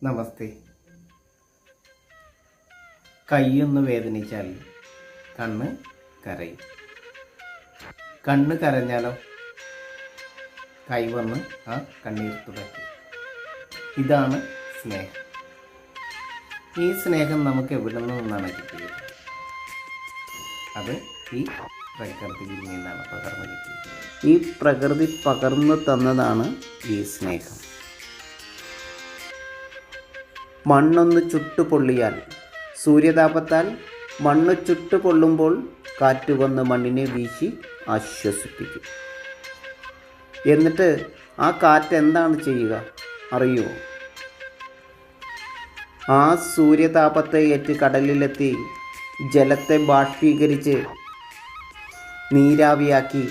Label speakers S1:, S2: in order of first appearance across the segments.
S1: നമസ്തേ. കൈയൊന്ന് വേദനിച്ചാൽ കണ്ണ് കരയും. കണ്ണ് കരഞ്ഞാലോ കൈ വന്ന് ആ കണ്ണീർ തുടയ്ക്കും. ഇതാണ് സ്നേഹം. ഈ സ്നേഹം നമുക്ക് എവിടെ നിന്നാണ് കിട്ടിയത്? അത് ഈ പ്രകൃതിയിൽ നിന്നാണ് പകർന്നു കിട്ടിയത്. ഈ പ്രകൃതി പകർന്നു തന്നതാണ് ഈ സ്നേഹം. മണ്ണൊന്ന് ചുട്ടുപൊള്ളിയാൽ, സൂര്യതാപത്താൽ മണ്ണ് ചുട്ടുപൊള്ളുമ്പോൾ കാറ്റ് വന്ന് മണ്ണിനെ വീശി ആശ്വസിപ്പിക്കും. എന്നിട്ട് ആ കാറ്റ് എന്താണ് ചെയ്യുക അറിയുമോ? ആ സൂര്യതാപത്തെ ഏറ്റ് കടലിലെത്തി ജലത്തെ ബാഷ്പീകരിച്ച് നീരാവിയാക്കി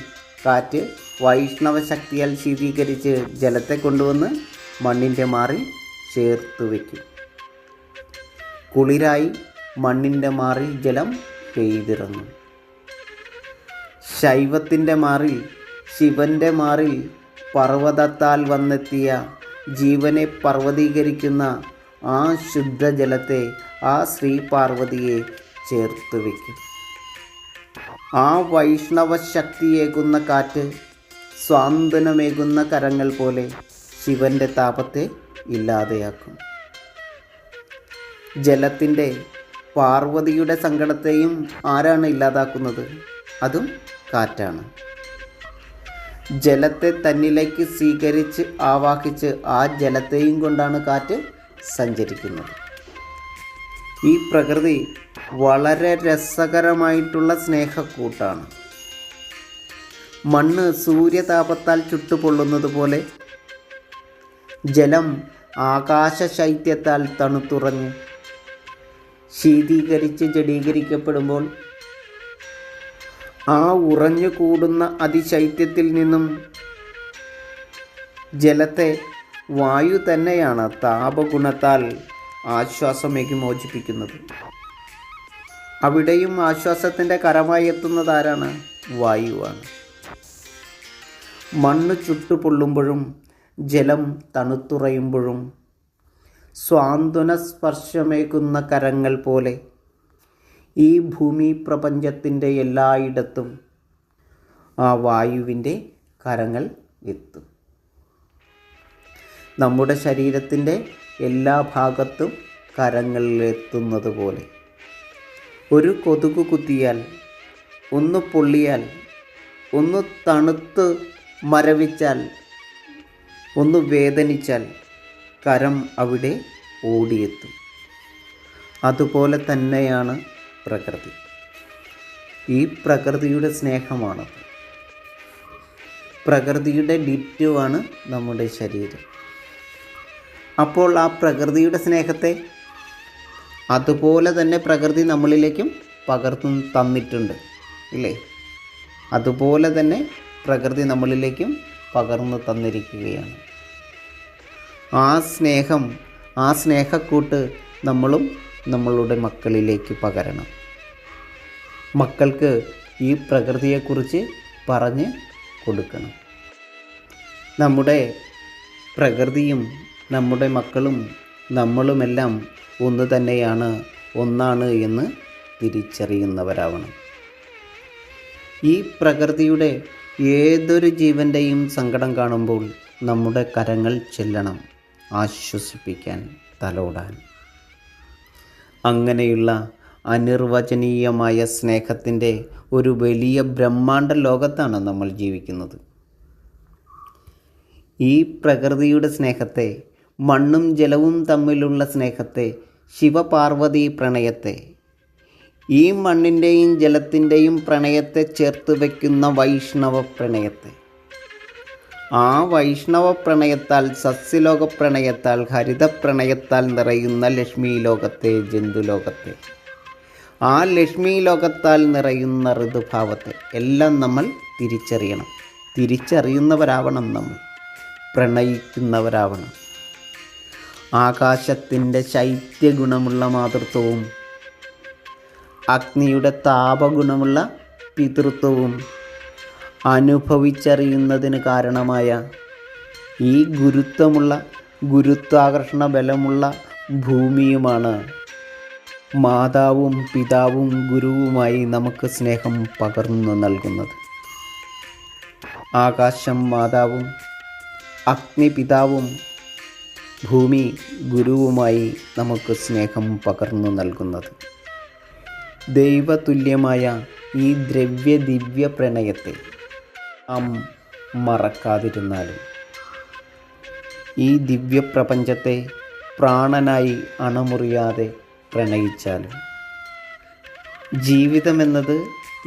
S1: കാറ്റ് വൈഷ്ണവ ശക്തിയാൽ ശീതീകരിച്ച് ജലത്തെ കൊണ്ടുവന്ന് മണ്ണിൻ്റെ മാറിൽ ചേർത്ത് വയ്ക്കും. കുളിരായി മണ്ണിൻ്റെ മാറിൽ ജലം പെയ്തിറങ്ങും. ശൈവത്തിൻ്റെ മാറിൽ, ശിവൻ്റെ മാറിൽ പർവ്വതത്താൽ വന്നെത്തിയ ജീവനെ പർവ്വതീകരിക്കുന്ന ആ ശുദ്ധജലത്തെ ആ ശ്രീ പാർവതിയെ ചേർത്ത് വയ്ക്കും. ആ വൈഷ്ണവ ശക്തിയേകുന്ന കാറ്റ് സ്വാന്തനമേകുന്ന കരങ്ങൾ പോലെ ശിവൻ്റെ താപത്തെ ഇല്ലാതെയാക്കും. ജലത്തിൻ്റെ പാർവതിയുടെ സങ്കടത്തെയും ആരാണ് ഇല്ലാതാക്കുന്നത്? അതും കാറ്റാണ്. ജലത്തെ തന്നിലേക്ക് സ്വീകരിച്ച് ആവാഹിച്ച് ആ ജലത്തെയും കൊണ്ടാണ് കാറ്റ് സഞ്ചരിക്കുന്നത്. ഈ പ്രകൃതി വളരെ രസകരമായിട്ടുള്ള സ്നേഹക്കൂട്ടാണ്. മണ്ണ് സൂര്യതാപത്താൽ ചുട്ടുപൊള്ളുന്നത് പോലെ ജലം ആകാശ ശൈത്യത്താൽ തണുത്തുറഞ്ഞ് ശീതീകരിച്ച് ജഡീകരിക്കപ്പെടുമ്പോൾ ആ ഉറഞ്ഞു കൂടുന്ന അതിശൈത്യത്തിൽ നിന്നും ജലത്തെ വായു തന്നെയാണ് താപഗുണത്താൽ ആശ്വാസമേകി മോചിപ്പിക്കുന്നത്. അവിടെയും ആശ്വാസത്തിൻ്റെ കരമായി എത്തുന്നത് ആരാണ്? വായുവാണ്. മണ്ണ് ചുട്ടുപൊള്ളുമ്പോഴും ജലം തണുത്തുറയുമ്പോഴും സ്വാന്തന സ്പർശമേകുന്ന കരങ്ങൾ പോലെ ഈ ഭൂമി പ്രപഞ്ചത്തിൻ്റെ എല്ലായിടത്തും ആ വായുവിൻ്റെ കരങ്ങൾ എത്തും. നമ്മുടെ ശരീരത്തിൻ്റെ എല്ലാ ഭാഗത്തും കരങ്ങളിലെത്തുന്നത് പോലെ ഒരു കൊതുക് കുത്തിയാൽ, ഒന്ന് പൊള്ളിയാൽ, ഒന്ന് തണുത്ത് മരവിച്ചാൽ, ഒന്ന് വേദനിച്ചാൽ കരം അവിടെ ഓടിയെത്തും. അതുപോലെ തന്നെയാണ് പ്രകൃതി. ഈ പ്രകൃതിയുടെ സ്നേഹമാണ്. പ്രകൃതിയുടെ ഡിറ്റുവാണ് നമ്മുടെ ശരീരം. അപ്പോൾ ആ പ്രകൃതിയുടെ സ്നേഹത്തെ അതുപോലെ തന്നെ പ്രകൃതി നമ്മളിലേക്കും പകർന്നു തന്നിട്ടുണ്ട്, ഇല്ലേ? അതുപോലെ തന്നെ പ്രകൃതി നമ്മളിലേക്കും പകർന്നു തന്നിരിക്കുകയാണ്. ആ സ്നേഹം, ആ സ്നേഹക്കൂട്ട് നമ്മളും നമ്മളുടെ മക്കളിലേക്ക് പകരണം. മക്കൾക്ക് ഈ പ്രകൃതിയെക്കുറിച്ച് പറഞ്ഞ് കൊടുക്കണം. നമ്മുടെ പ്രകൃതിയും നമ്മുടെ മക്കളും നമ്മളുമെല്ലാം ഒന്ന് തന്നെയാണ്, ഒന്നാണ് എന്ന് തിരിച്ചറിയുന്നവരാവണം. ഈ പ്രകൃതിയുടെ ഏതൊരു ജീവൻ്റെയും സങ്കടം കാണുമ്പോൾ നമ്മുടെ കരങ്ങൾ ചെല്ലണം, ആശ്വസിപ്പിക്കാൻ, തലോടാൻ. അങ്ങനെയുള്ള അനിർവചനീയമായ സ്നേഹത്തിൻ്റെ ഒരു വലിയ ബ്രഹ്മാണ്ഡ ലോകത്താണ് നമ്മൾ ജീവിക്കുന്നത്. ഈ പ്രകൃതിയുടെ സ്നേഹത്തെ, മണ്ണും ജലവും തമ്മിലുള്ള സ്നേഹത്തെ, ശിവപാർവതി പ്രണയത്തെ, ഈ മണ്ണിൻ്റെയും ജലത്തിൻ്റെയും പ്രണയത്തെ ചേർത്ത് വയ്ക്കുന്ന വൈഷ്ണവ പ്രണയത്തെ, ആ വൈഷ്ണവ പ്രണയത്താൽ, സസ്യലോക പ്രണയത്താൽ, ഹരിതപ്രണയത്താൽ നിറയുന്ന ലക്ഷ്മി ലോകത്തെ, ജന്തുലോകത്തെ, ആ ലക്ഷ്മി ലോകത്താൽ നിറയുന്ന ഋതുഭാവത്തെ എല്ലാം നമ്മൾ തിരിച്ചറിയണം. തിരിച്ചറിയുന്നവരാവണം, നമ്മൾ പ്രണയിക്കുന്നവരാവണം. ആകാശത്തിൻ്റെ ശൈത്യഗുണമുള്ള മാതൃത്വവും അഗ്നിയുടെ താപഗുണമുള്ള പിതൃത്വവും അനുഭവിച്ചറിയുന്നതിന് കാരണമായ ഈ ഗുരുത്വമുള്ള ഗുരുത്വാകർഷണ ബലമുള്ള ഭൂമിയുമാണ് മാതാവും പിതാവും ഗുരുവുമായി നമുക്ക് സ്നേഹം പകർന്നു നൽകുന്നത്. ആകാശം മാതാവും അഗ്നി പിതാവും ഭൂമി ഗുരുവുമായി നമുക്ക് സ്നേഹം പകർന്നു നൽകുന്നത്. ദൈവതുല്യമായ ഈ ദിവ്യ പ്രണയത്തെ നാം മറക്കാതിരുന്നാലും, ഈ ദിവ്യപ്രപഞ്ചത്തെ പ്രാണനായി അണമുറിയാതെ പ്രണയിച്ചാലും, ജീവിതമെന്നത്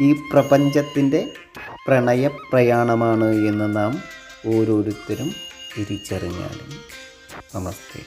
S1: ഈ പ്രപഞ്ചത്തിൻ്റെ പ്രണയപ്രയാണമാണ് എന്ന് നാം ഓരോരുത്തരും തിരിച്ചറിഞ്ഞാലും. നമസ്തേ.